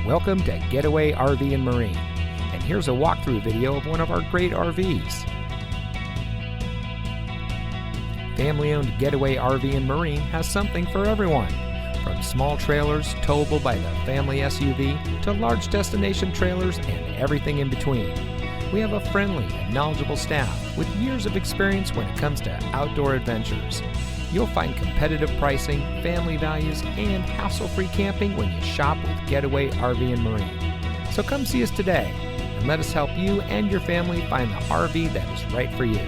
Welcome to Getaway RV and Marine, and here's a walkthrough video of one of our great RVs. Family-owned Getaway RV and Marine has something for everyone, from small trailers towable by the family SUV to large destination trailers and everything in between. We have a friendly and knowledgeable staff with years of experience when it comes to outdoor adventures. You'll find competitive pricing, family values, and hassle-free camping when you shop with Getaway RV and Marine. So come see us today and let us help you and your family find the RV that is right for you.